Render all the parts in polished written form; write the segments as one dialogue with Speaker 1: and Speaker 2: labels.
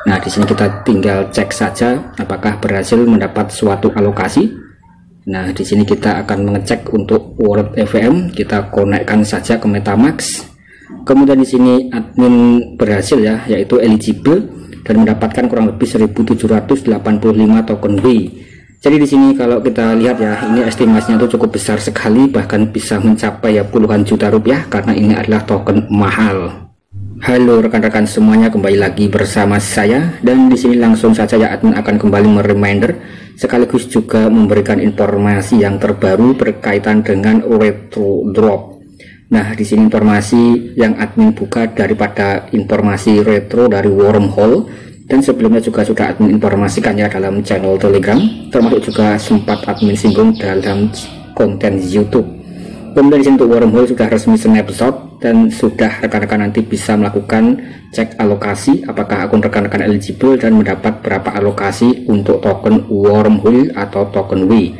Speaker 1: Nah, di sini kita tinggal cek saja apakah berhasil mendapat suatu alokasi. Nah, di sini kita akan mengecek untuk wallet EVM, kita konekkan saja ke MetaMask. Kemudian di sini admin berhasil ya, yaitu eligible dan mendapatkan kurang lebih 1785 token W. Jadi di sini kalau kita lihat ya, ini estimasinya itu cukup besar sekali, bahkan bisa mencapai ya puluhan juta rupiah karena ini adalah token mahal. Halo rekan-rekan semuanya, kembali lagi bersama saya, dan di sini langsung saja ya admin akan kembali mereminder sekaligus juga memberikan informasi yang terbaru berkaitan dengan retro drop. Nah, di sini informasi yang admin buka daripada informasi retro dari wormhole, dan sebelumnya juga sudah admin informasikannya dalam channel Telegram, termasuk juga sempat admin singgung dalam konten YouTube. Kemudian di sini untuk wormhole sudah resmi snapshot dan sudah rekan-rekan nanti bisa melakukan cek alokasi apakah akun rekan-rekan eligible dan mendapat berapa alokasi untuk token wormhole atau token W.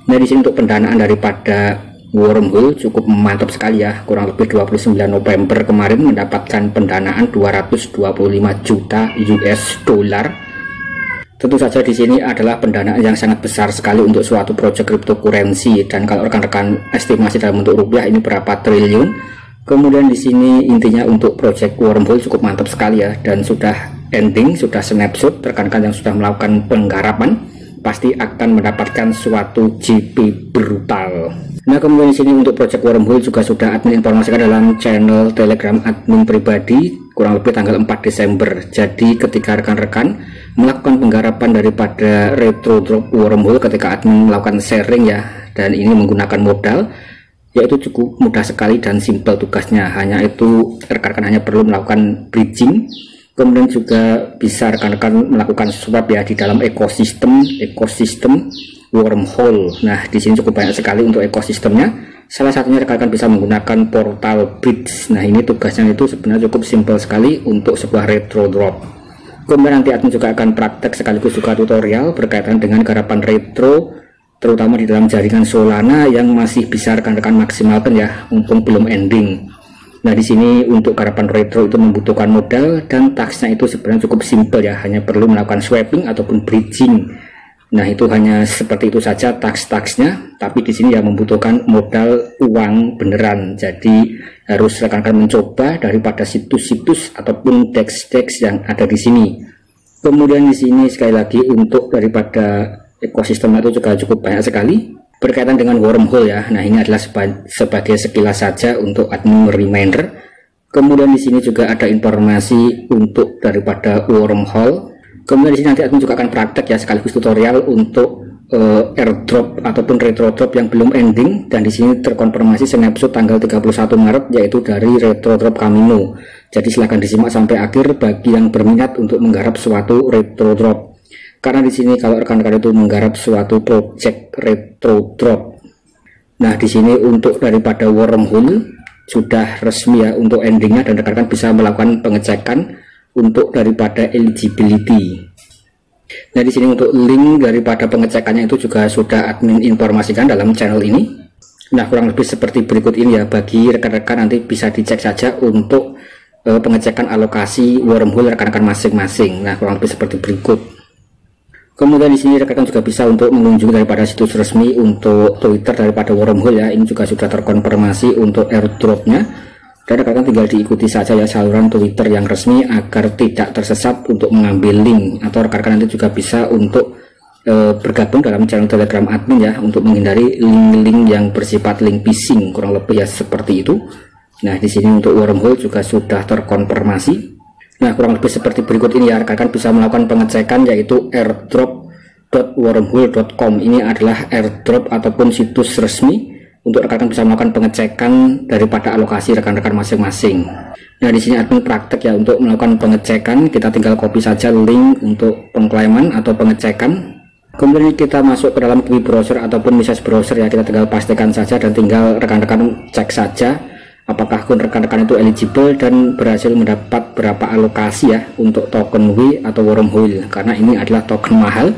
Speaker 1: Nah, di sini untuk pendanaan daripada wormhole cukup mantap sekali ya, kurang lebih 29 November kemarin mendapatkan pendanaan 225 juta US dollar. Tentu saja di sini adalah pendanaan yang sangat besar sekali untuk suatu project cryptocurrency, dan kalau rekan-rekan estimasi dalam bentuk rupiah ini berapa triliun. Kemudian di sini intinya untuk project wormhole cukup mantap sekali ya, dan sudah ending, sudah snapshot. Rekan-rekan yang sudah melakukan penggarapan pasti akan mendapatkan suatu JP brutal. Nah, kemudian di sini untuk project wormhole juga sudah admin informasikan dalam channel Telegram admin pribadi kurang lebih tanggal 4 Desember. Jadi ketika rekan-rekan melakukan penggarapan daripada retro drop wormhole, ketika admin melakukan sharing ya, dan ini menggunakan modal, yaitu cukup mudah sekali dan simple tugasnya. Hanya itu rekan-rekan hanya perlu melakukan bridging, kemudian juga bisa rekan-rekan melakukan swap ya di dalam ekosistem wormhole. Nah, di sini cukup banyak sekali untuk ekosistemnya. Salah satunya rekan-rekan bisa menggunakan portal bridge. Nah, ini tugasnya itu sebenarnya cukup simple sekali untuk sebuah retro drop. Kemudian nanti admin juga akan praktek sekaligus juga tutorial berkaitan dengan garapan retro, terutama di dalam jaringan Solana yang masih bisa rekan-rekan maksimalkan ya, mumpung belum ending. Nah, di sini untuk garapan retro itu membutuhkan modal dan taksnya itu sebenarnya cukup simple ya, hanya perlu melakukan swapping ataupun bridging. Nah, itu hanya seperti itu saja taks-taksnya, tapi di sini ya membutuhkan modal uang beneran. Jadi harus rekan-rekan mencoba daripada situs-situs ataupun DEX yang ada di sini. Kemudian di sini sekali lagi untuk daripada ekosistem itu juga cukup banyak sekali berkaitan dengan wormhole ya. Nah, ini adalah sebagai sekilas saja untuk admin reminder. Kemudian di sini juga ada informasi untuk daripada wormhole. Kemudian di sini nanti admin juga akan praktek ya sekaligus tutorial untuk airdrop ataupun retro drop yang belum ending, dan di sini terkonfirmasi snapshot tanggal 31 Maret yaitu dari retro drop Camino. Jadi silahkan disimak sampai akhir bagi yang berminat untuk menggarap suatu retro drop. Karena di sini kalau rekan-rekan itu menggarap suatu project retro drop. Nah, di sini untuk daripada wormhole sudah resmi ya untuk endingnya, dan rekan-rekan bisa melakukan pengecekan untuk daripada eligibility. Nah, di sini untuk link daripada pengecekannya itu juga sudah admin informasikan dalam channel ini. Nah, kurang lebih seperti berikut ini ya, bagi rekan-rekan nanti bisa dicek saja untuk pengecekan alokasi wormhole rekan-rekan masing-masing. Nah, kurang lebih seperti berikut. Kemudian di sini rekan-rekan juga bisa untuk mengunjungi daripada situs resmi untuk Twitter daripada wormhole ya. Ini juga sudah terkonfirmasi untuk airdropnya. Dan rekan-rekan tinggal diikuti saja ya saluran Twitter yang resmi agar tidak tersesat untuk mengambil link, atau rekan-rekan nanti juga bisa untuk bergabung dalam channel Telegram admin ya, untuk menghindari link-link yang bersifat link phishing, kurang lebih ya seperti itu. Nah, di sini untuk wormhole juga sudah terkonfirmasi. Nah, kurang lebih seperti berikut ini ya, rekan-rekan bisa melakukan pengecekan yaitu airdrop.wormhole.com. Ini adalah airdrop ataupun situs resmi untuk rekan-rekan bisa melakukan pengecekan daripada alokasi rekan-rekan masing-masing. Nah, di sini admin praktek ya untuk melakukan pengecekan, kita tinggal copy saja link untuk pengklaiman atau pengecekan. Kemudian kita masuk ke dalam web browser ataupun message browser ya, kita tinggal pastikan saja dan tinggal rekan-rekan cek saja apakah akun rekan-rekan itu eligible dan berhasil mendapat berapa alokasi ya untuk token W atau wormhole, karena ini adalah token mahal.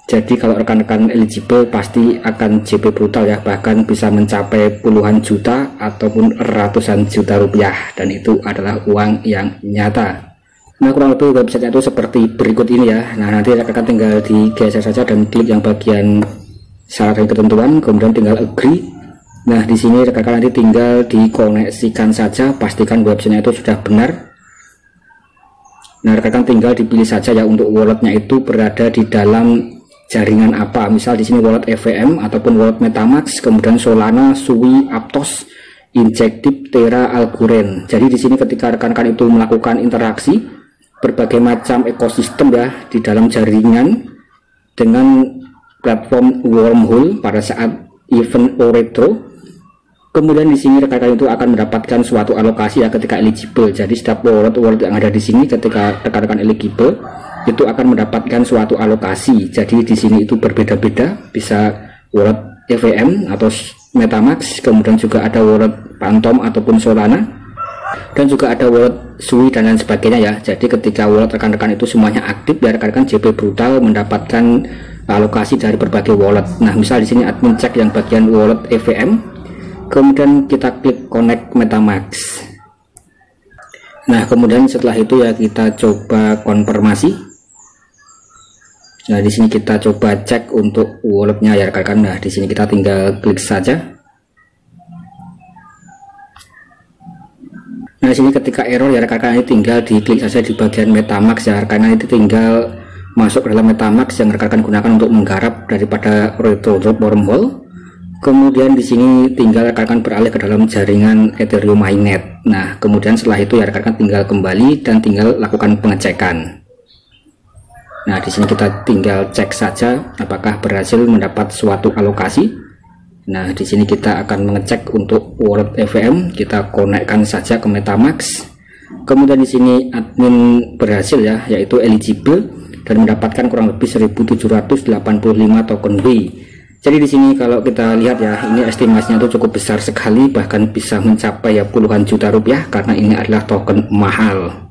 Speaker 1: Jadi kalau rekan-rekan eligible pasti akan JP brutal ya, bahkan bisa mencapai puluhan juta ataupun ratusan juta rupiah, dan itu adalah uang yang nyata. Nah, kurang lebih website itu seperti berikut ini ya. Nah, nanti rekan-rekan tinggal digeser saja dan klik yang bagian syarat dan ketentuan, kemudian tinggal agree. Nah, di sini rekan-rekan nanti tinggal dikoneksikan saja, pastikan websitenya itu sudah benar. Nah, rekan-rekan tinggal dipilih saja ya untuk walletnya itu berada di dalam jaringan apa. Misal di sini wallet EVM ataupun wallet MetaMask, kemudian Solana, Sui, Aptos, Injective, Terra, Algorand. Jadi di sini ketika rekan-rekan itu melakukan interaksi berbagai macam ekosistem ya di dalam jaringan dengan platform wormhole pada saat event retro, kemudian di sini rekan-rekan itu akan mendapatkan suatu alokasi ya ketika eligible. Jadi setiap wallet yang ada di sini ketika rekan-rekan eligible itu akan mendapatkan suatu alokasi. Jadi di sini itu berbeda-beda, bisa wallet EVM atau MetaMask, kemudian juga ada wallet Phantom ataupun Solana, dan juga ada wallet Sui dan lain sebagainya ya. Jadi ketika wallet rekan-rekan itu semuanya aktif ya, rekan-rekan JP Brutal mendapatkan alokasi dari berbagai wallet. Nah, misal di sini admin cek yang bagian wallet EVM, kemudian kita klik connect MetaMask. Nah, kemudian setelah itu ya kita coba konfirmasi. Nah, di sini kita coba cek untuk walletnya ya rekan-rekan. Nah, di sini kita tinggal klik saja. Nah, di sini ketika error ya rekan-rekan ini tinggal diklik saja di bagian MetaMask ya, karena itu tinggal masuk ke dalam MetaMask yang rekan-rekan gunakan untuk menggarap daripada retro drop wormhole. Kemudian di sini tinggal rekan-rekan beralih ke dalam jaringan Ethereum mainnet. Nah, kemudian setelah itu ya rekan-rekan tinggal kembali dan tinggal lakukan pengecekan. Nah, di sini kita tinggal cek saja apakah berhasil mendapat suatu alokasi. Nah, di sini kita akan mengecek untuk wallet EVM, kita konekkan saja ke MetaMask. Kemudian di sini admin berhasil ya, yaitu eligible dan mendapatkan kurang lebih 1785 token W. Jadi di sini kalau kita lihat ya, ini estimasinya itu cukup besar sekali, bahkan bisa mencapai ya puluhan juta rupiah karena ini adalah token mahal.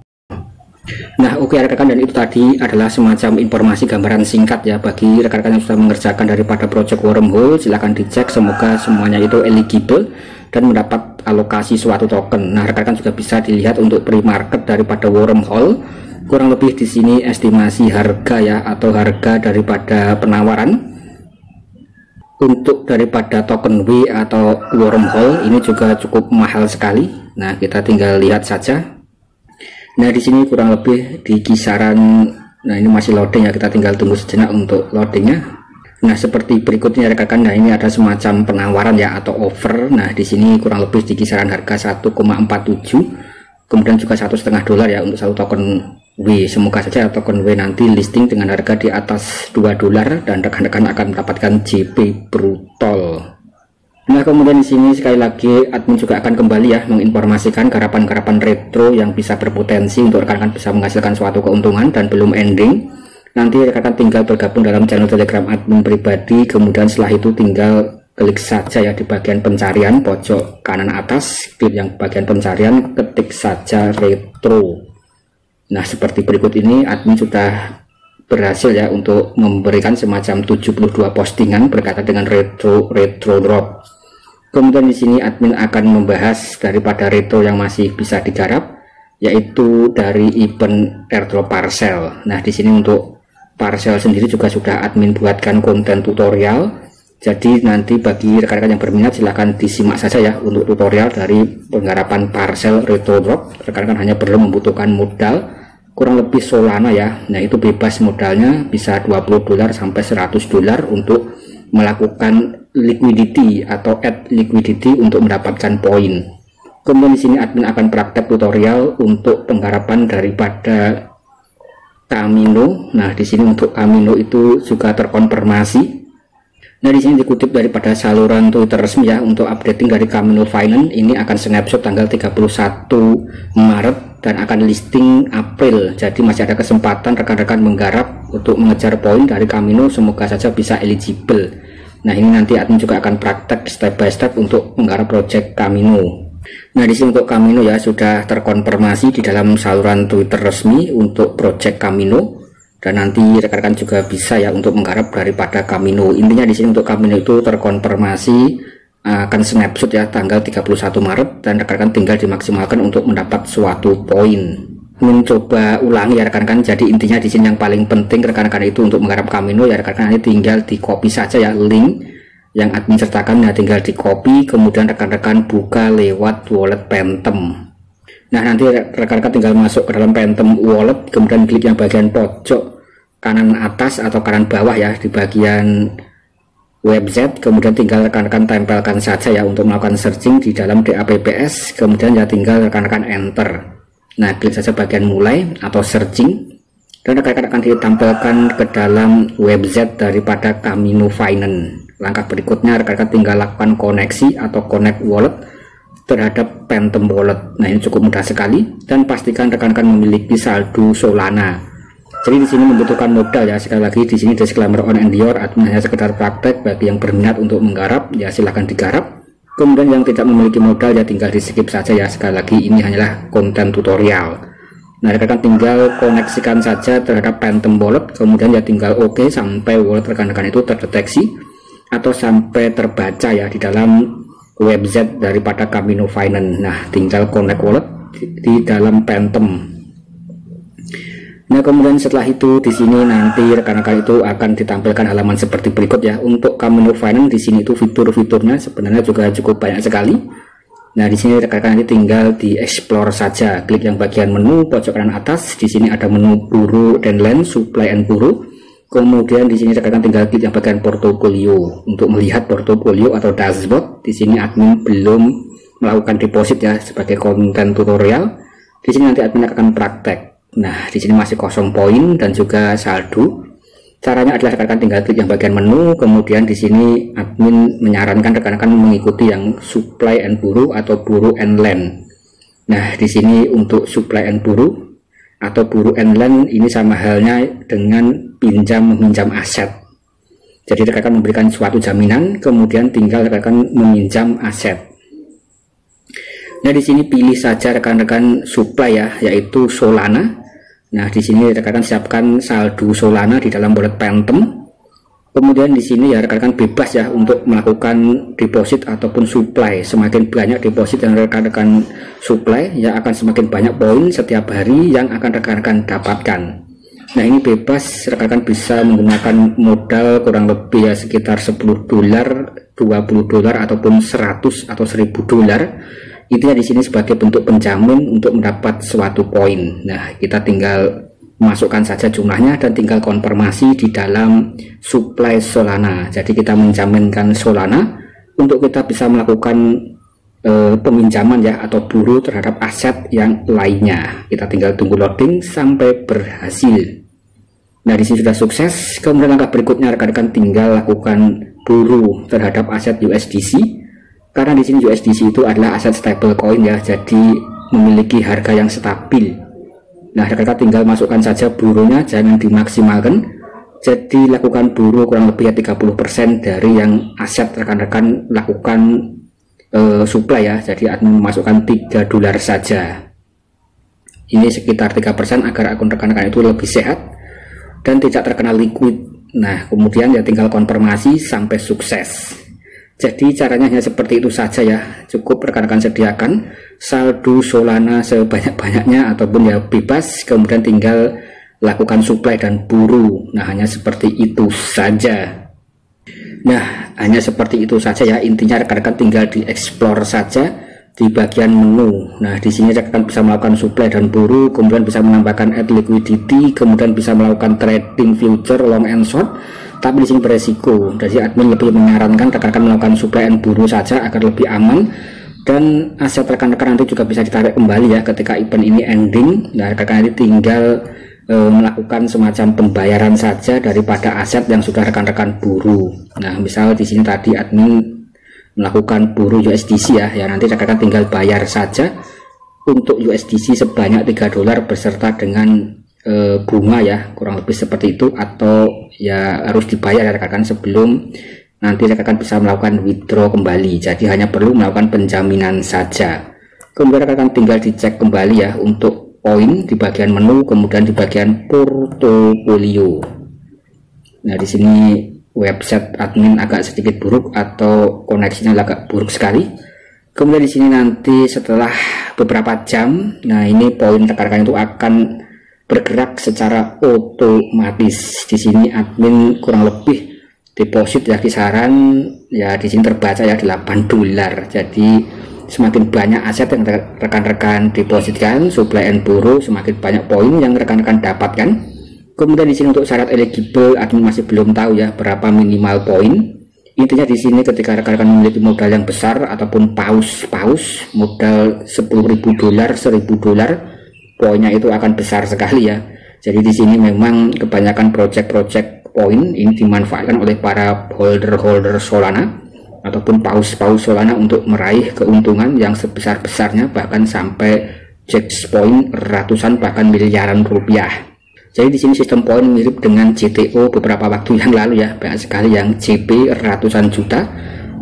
Speaker 1: Nah, oke rekan-rekan, dan itu tadi adalah semacam informasi gambaran singkat ya bagi rekan-rekan yang sudah mengerjakan daripada project wormhole. Silahkan dicek, semoga semuanya itu eligible dan mendapat alokasi suatu token. Nah, rekan-rekan juga bisa dilihat untuk pre-market daripada wormhole. Kurang lebih di sini estimasi harga ya, atau harga daripada penawaran untuk daripada token W atau wormhole ini juga cukup mahal sekali. Nah, kita tinggal lihat saja. Nah, di sini kurang lebih di kisaran, nah ini masih loading ya, kita tinggal tunggu sejenak untuk loadingnya. Nah, seperti berikutnya rekan-rekan. Nah, ini ada semacam penawaran ya atau offer. Nah, di sini kurang lebih di kisaran harga 1,47, kemudian juga $1,5 ya untuk satu token W. Semoga saja token W nanti listing dengan harga di atas $2 dan rekan-rekan akan mendapatkan JP Brutal. Nah, kemudian di sini sekali lagi admin juga akan kembali ya menginformasikan garapan-garapan retro yang bisa berpotensi untuk rekan-rekan bisa menghasilkan suatu keuntungan dan belum ending. Nanti rekan-rekan tinggal bergabung dalam channel Telegram admin pribadi, kemudian setelah itu tinggal klik saja ya di bagian pencarian pojok kanan atas, klik yang bagian pencarian, ketik saja retro. Nah, seperti berikut ini admin sudah berhasil ya untuk memberikan semacam 72 postingan berkaitan dengan retro drop. Kemudian di sini admin akan membahas daripada retro yang masih bisa digarap, yaitu dari event airdrop parcel. Nah, di sini untuk parcel sendiri juga sudah admin buatkan konten tutorial. Jadi nanti bagi rekan-rekan yang berminat silahkan disimak saja ya untuk tutorial dari penggarapan parcel retro drop. Rekan-rekan hanya perlu membutuhkan modal kurang lebih Solana ya. Nah, itu bebas modalnya, bisa $20 sampai $100 untuk melakukan liquidity atau add liquidity untuk mendapatkan poin. Kemudian di sini admin akan praktek tutorial untuk penggarapan daripada Kamino. Nah, di sini untuk Kamino itu juga terkonfirmasi. Nah, di sini dikutip daripada saluran Twitter resmi ya, untuk updating dari Kamino Finance ini akan snapshot tanggal 31 Maret dan akan listing April. Jadi masih ada kesempatan rekan-rekan menggarap untuk mengejar poin dari Kamino, semoga saja bisa eligible. Nah, ini nanti admin juga akan praktek step by step untuk menggarap project Kamino. Nah, di sini untuk Kamino ya sudah terkonfirmasi di dalam saluran Twitter resmi untuk project Kamino, dan nanti rekan-rekan juga bisa ya untuk menggarap daripada Kamino. Intinya di sini untuk Kamino itu terkonfirmasi akan snapshot ya tanggal 31 Maret dan rekan-rekan tinggal dimaksimalkan untuk mendapat suatu poin. admin coba ulangi ya rekan-rekan. Jadi intinya di sini yang paling penting rekan-rekan itu untuk menggarap Kamino ya rekan-rekan, ini tinggal di copy saja ya link yang admin sertakan, ya tinggal di copy, kemudian rekan-rekan buka lewat wallet Phantom. Nah nanti rekan-rekan tinggal masuk ke dalam Phantom wallet, kemudian klik yang bagian pojok kanan atas atau kanan bawah ya di bagian website, kemudian tinggal rekan-rekan tempelkan saja ya untuk melakukan searching di dalam DAPPS, kemudian ya tinggal rekan-rekan enter. Nah klik saja bagian mulai atau searching, dan rekan-rekan akan ditampilkan ke dalam website daripada Kamino Finance. Langkah berikutnya rekan-rekan tinggal lakukan koneksi atau connect wallet terhadap Phantom wallet. Nah ini cukup mudah sekali, dan pastikan rekan-rekan memiliki saldo Solana. Jadi di sini membutuhkan modal ya. Sekali lagi di sini disclaimer on and your, admin hanya sekedar praktek, bagi yang berminat untuk menggarap ya silahkan digarap. Kemudian yang tidak memiliki modal ya tinggal di skip saja ya. Sekali lagi ini hanyalah konten tutorial. Nah rekan-rekan tinggal koneksikan saja terhadap Phantom wallet, kemudian ya tinggal oke sampai wallet rekan-rekan itu terdeteksi atau sampai terbaca ya di dalam website daripada Kamino Finance. Nah tinggal connect wallet di dalam Phantom. Nah kemudian setelah itu di sini nanti rekan-rekan itu akan ditampilkan halaman seperti berikut ya. Untuk Kamino Finance di sini itu fitur-fiturnya sebenarnya juga cukup banyak sekali. Nah di sini rekan-rekan ini tinggal di explore saja, klik yang bagian menu pojok kanan atas. Di sini ada menu buruh dan land, supply and buruh. Kemudian di sini rekan-rekan tinggal klik yang bagian portofolio untuk melihat portofolio atau dashboard. Di sini admin belum melakukan deposit ya sebagai konten tutorial. Di sini nanti admin akan praktek. Nah di sini masih kosong poin dan juga saldo. Caranya adalah rekan-rekan tinggal klik yang bagian menu, kemudian di sini admin menyarankan rekan-rekan mengikuti yang supply and buruh atau buruh and land. Nah di sini untuk supply and buruh atau buruh and land ini sama halnya dengan pinjam meminjam aset. Jadi rekan-rekan memberikan suatu jaminan, kemudian tinggal rekan-rekan meminjam aset. Nah di sini pilih saja rekan-rekan supply ya, yaitu Solana. Nah di sini rekan-rekan siapkan saldo Solana di dalam wallet Phantom. Kemudian di sini ya rekan-rekan bebas ya untuk melakukan deposit ataupun supply. Semakin banyak deposit yang rekan-rekan supply ya akan semakin banyak poin setiap hari yang akan rekan-rekan dapatkan. Nah ini bebas, rekan-rekan bisa menggunakan modal kurang lebih ya sekitar 10 dolar, 20 dolar ataupun 100 atau 1000 dolar. Itu ya di sini sebagai bentuk penjamin untuk mendapat suatu poin. Nah kita tinggal masukkan saja jumlahnya dan tinggal konfirmasi di dalam supply Solana. Jadi kita menjaminkan Solana untuk kita bisa melakukan peminjaman ya atau buruh terhadap aset yang lainnya. Kita tinggal tunggu loading sampai berhasil. Nah di sini sudah sukses. Kemudian langkah berikutnya rekan-rekan tinggal lakukan buruh terhadap aset USDC. Karena di sini USDC itu adalah aset stable coin ya, jadi memiliki harga yang stabil. Nah rekan-rekan tinggal masukkan saja buruhnya, jangan dimaksimalkan. Jadi lakukan buruh kurang lebih ya 30% dari yang aset rekan-rekan lakukan supply ya. Jadi admin memasukkan 3 dolar saja. Ini sekitar 3% agar akun rekan-rekan itu lebih sehat dan tidak terkena liquid. Nah kemudian ya tinggal konfirmasi sampai sukses. Jadi caranya hanya seperti itu saja ya. Cukup rekan-rekan sediakan saldo Solana sebanyak-banyaknya ataupun ya bebas, kemudian tinggal lakukan supply dan buruh. Nah hanya seperti itu saja. Nah hanya seperti itu saja ya. Intinya rekan-rekan tinggal di explore saja di bagian menu. Nah di sini rekan bisa melakukan supply dan buruh, kemudian bisa menambahkan add liquidity, kemudian bisa melakukan trading future long and short. Tapi di sini beresiko, jadi admin lebih menyarankan rekan-rekan melakukan supply and buruh saja agar lebih aman, dan aset rekan-rekan nanti juga bisa ditarik kembali ya ketika event ini ending. Nah rekan-rekan nanti tinggal melakukan semacam pembayaran saja daripada aset yang sudah rekan-rekan buruh. Nah misal di sini tadi admin melakukan buruh USDC ya nanti rekan-rekan tinggal bayar saja untuk USDC sebanyak 3 dolar beserta dengan bunga ya, kurang lebih seperti itu, atau ya harus dibayar rekan-rekan sebelum nanti rekan-rekan bisa melakukan withdraw kembali. Jadi hanya perlu melakukan penjaminan saja. Kemudian rekan-rekan tinggal dicek kembali ya untuk poin di bagian menu, kemudian di bagian portofolio. Nah di sini website admin agak sedikit buruk atau koneksinya agak buruk sekali. Kemudian di sini nanti setelah beberapa jam, nah ini poin rekan-rekan itu akan bergerak secara otomatis. Di sini admin kurang lebih deposit ya kisaran ya di sini terbaca ya $8. Jadi semakin banyak aset yang rekan-rekan depositkan, supply and borrow, semakin banyak poin yang rekan-rekan dapatkan. Kemudian di sini untuk syarat eligible admin masih belum tahu ya berapa minimal poin. Intinya di sini ketika rekan-rekan memiliki modal yang besar ataupun paus modal $10.000, $1.000, poinnya itu akan besar sekali ya. Jadi di sini memang kebanyakan project poin ini dimanfaatkan oleh para holder Solana ataupun paus Solana untuk meraih keuntungan yang sebesar-besarnya, bahkan sampai jackpot ratusan bahkan miliaran rupiah. Jadi di sini sistem poin mirip dengan GTO beberapa waktu yang lalu ya, banyak sekali yang CP ratusan juta.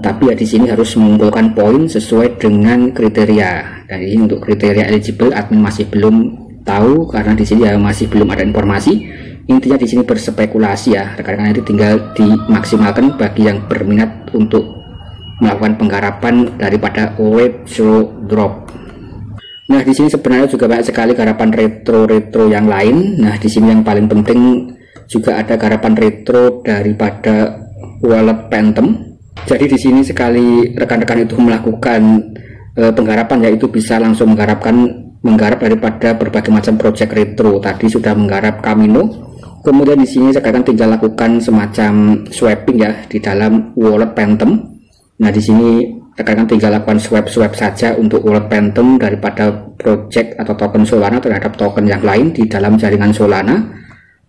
Speaker 1: Tapi ya di sini harus mengumpulkan poin sesuai dengan kriteria. Dan ini untuk kriteria eligible admin masih belum tahu karena di sini ya masih belum ada informasi. Intinya di sini berspekulasi ya, rekan-rekan itu tinggal dimaksimalkan bagi yang berminat untuk melakukan penggarapan daripada retro drop. Nah di sini sebenarnya juga banyak sekali garapan retro yang lain. Nah di sini yang paling penting juga ada garapan retro daripada wallet Phantom. Jadi di sini sekali rekan-rekan itu melakukan penggarapan yaitu bisa langsung menggarap daripada berbagai macam project retro. Tadi sudah menggarap Camino. Kemudian di sini rekan-rekan tinggal lakukan semacam swapping ya di dalam wallet Phantom. Nah di sini rekan-rekan tinggal lakukan swap saja untuk wallet Phantom daripada project atau token Solana terhadap token yang lain di dalam jaringan Solana.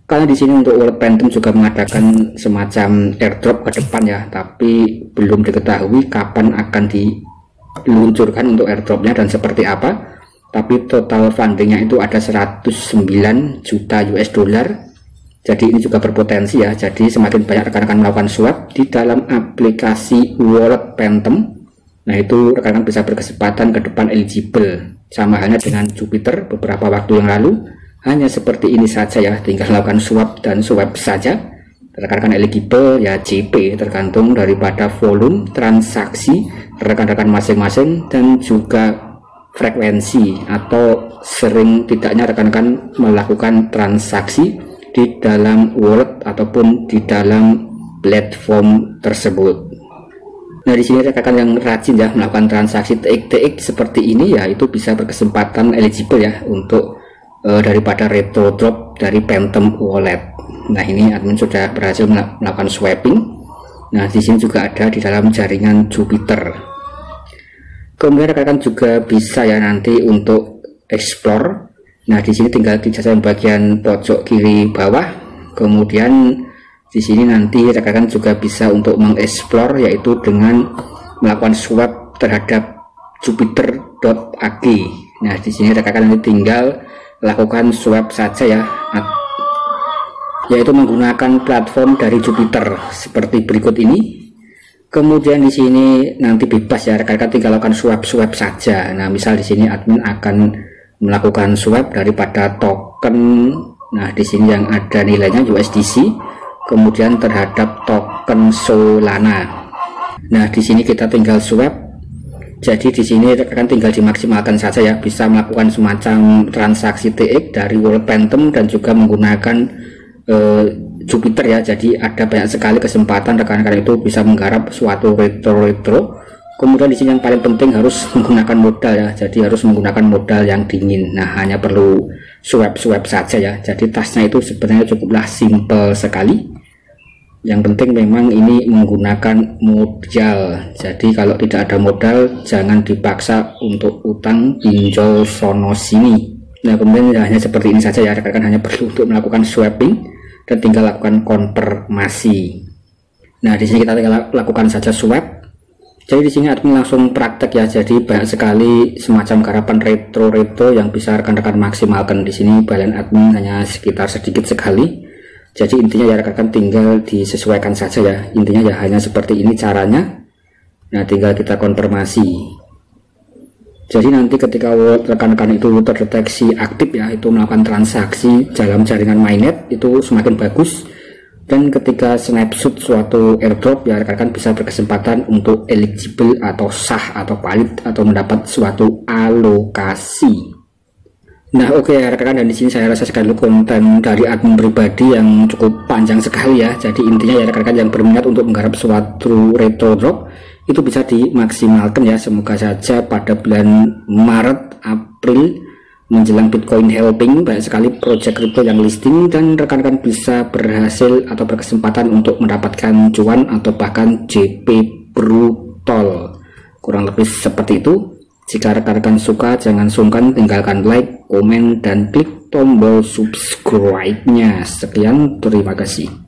Speaker 1: Karena di sini untuk wallet Phantom juga mengadakan semacam airdrop ke depan ya, tapi belum diketahui kapan akan diluncurkan untuk airdropnya dan seperti apa. Tapi total fundingnya itu ada 109 juta $. Jadi ini juga berpotensi ya. Jadi semakin banyak rekan-rekan melakukan swap di dalam aplikasi wallet Phantom, nah itu rekan-rekan bisa berkesempatan ke depan eligible. Sama halnya dengan Jupiter beberapa waktu yang lalu, hanya seperti ini saja ya, tinggal lakukan swap dan swap saja. Rekan-rekan eligible ya JP, tergantung daripada volume transaksi rekan-rekan masing-masing dan juga frekuensi atau sering tidaknya rekan-rekan melakukan transaksi di dalam wallet ataupun di dalam platform tersebut. Nah di sini rekan-rekan yang rajin ya melakukan transaksi TX seperti ini ya, itu bisa berkesempatan eligible ya untuk daripada retro drop dari Phantom wallet. Nah ini admin sudah berhasil melakukan swapping. Nah di sini juga ada di dalam jaringan Jupiter. Kemudian rekan-rekan juga bisa ya nanti untuk explore. Nah di sini tinggal dijajal bagian pojok kiri bawah. Kemudian di sini nanti rekan-rekan juga bisa untuk mengeksplor yaitu dengan melakukan swap terhadap jupiter.ag. Nah di sini rekan-rekan nanti tinggal lakukan swap saja ya, yaitu menggunakan platform dari Jupiter seperti berikut ini. Kemudian di sini nanti bebas ya, rekan-rekan tinggal lakukan swap saja. Nah misal di sini admin akan melakukan swap daripada token, nah di sini yang ada nilainya USDC, kemudian terhadap token Solana. Nah di sini kita tinggal swap. Jadi di sini rekan tinggal dimaksimalkan saja ya, bisa melakukan semacam transaksi TX dari wallet Phantom dan juga menggunakan Jupiter ya. Jadi ada banyak sekali kesempatan rekan-rekan itu bisa menggarap suatu retro. Kemudian di sini yang paling penting harus menggunakan modal ya. Jadi harus menggunakan modal yang dingin. Nah hanya perlu swap saja ya. Jadi tasnya itu sebenarnya cukuplah simple sekali. Yang penting memang ini menggunakan modal. Jadi kalau tidak ada modal jangan dipaksa untuk utang pinjol sono sini. Nah kemudian hanya seperti ini saja ya, rekan-rekan hanya perlu untuk melakukan swapping dan tinggal lakukan konfirmasi. Nah di sini kita tinggal lakukan saja swap. Jadi di sini admin langsung praktek ya. Jadi banyak sekali semacam garapan retro yang bisa rekan-rekan maksimalkan. Di sini balance admin hanya sekitar sedikit sekali. Jadi intinya ya rekan-rekan tinggal disesuaikan saja ya. Intinya ya hanya seperti ini caranya. Nah tinggal kita konfirmasi. Jadi nanti ketika rekan-rekan itu terdeteksi aktif ya, itu melakukan transaksi dalam jaringan mainnet, itu semakin bagus. Dan ketika snapshot suatu airdrop, ya rekan-rekan bisa berkesempatan untuk eligible atau sah atau valid atau mendapat suatu alokasi. Nah oke ya rekan-rekan, dan di sini saya rasa sekali konten dari admin pribadi yang cukup panjang sekali ya. Jadi intinya ya rekan-rekan yang berminat untuk menggarap suatu retro drop itu bisa dimaksimalkan ya. Semoga saja pada bulan Maret April menjelang Bitcoin halving banyak sekali project crypto yang listing dan rekan-rekan bisa berhasil atau berkesempatan untuk mendapatkan cuan atau bahkan JP brutal. Kurang lebih seperti itu. Jika rekan-rekan suka, jangan sungkan tinggalkan like, komen, dan klik tombol subscribe-nya. Sekian, terima kasih.